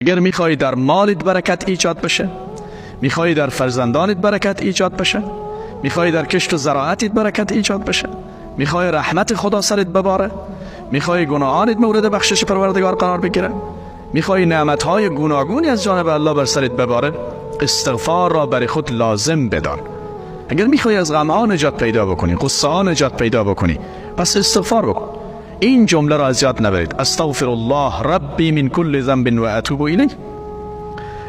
اگر میخوای در مالت برکت ایجاد بشه، میخوای در فرزندانت برکت ایجاد بشه، میخوای در کشت و زراعتت برکت ایجاد بشه، میخوای رحمت خدا سرت بباره، میخوای گناهانت مورد بخشش پروردگار قرار بگیره، میخوای نعمتهای گوناگونی از جانب الله بر سرت بباره، استغفار را برای خود لازم بدان. اگر میخوای از غم‌ها نجات پیدا بکنی، غصه‌ها نجات پیدا بکنی، پس استغفار بکن. این جمله را از یاد نبرید: استغفر الله ربی من کل ذنب و اتوب الیه،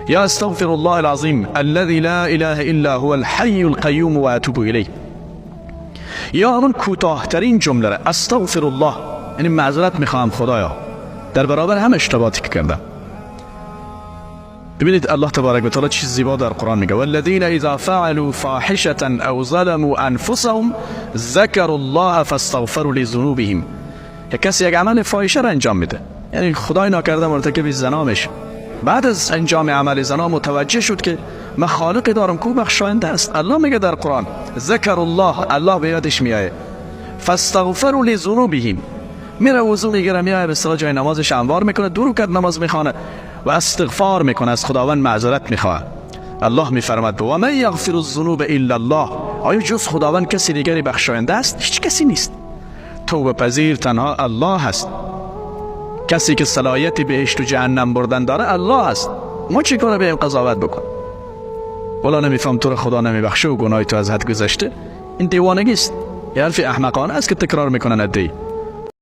یا استغفر الله العظیم الذي لا اله الا هو الحی القیوم و اتوب الیه. یا همون کوتاه‌ترین جمله را استغفر الله، یعنی معذرت میخوام خدایا در برابر هم اشتباهاتی که کردم. ببینید الله تبارک و تعالی چیز زیبا در قرآن میگه: والذین اذا فعلوا فاحشة او ظلموا انفسهم ذکروا الله فاستغفروا لذنوبهم. کسی یک عمل فاحشه را انجام میده، یعنی خدای ناکرده مرتکب زنا میشه، بعد از انجام عمل زنا متوجه شد که من خالقی دارم کو بخشاینده است. الله میگه در قرآن ذکر الله، الله به یادش میاد، فاستغفروا لذنوبهم، میره وضو میگیره، میاد به صلاح جای نمازش انوار میکنه، دو رکعت نماز میخونه و استغفار میکنه، از خداوند معذرت میخواد. الله میفرماد: و من یغفر الذنوب الا الله، آیا جز خداوند کسی دیگری بخشاینده است؟ هیچ کسی نیست. توبه پذیر تنها الله هست. کسی که صلاحیت بهشت و جهنم بردن داره الله است. ما چی کنه به قضاوت بکن؟ ولا نمیفهم تو رو خدا نمیبخشه و گناه تو از حد گذشته؟ این دیوانگی است. یه حرف احمقانه است که تکرار میکنن ادعی.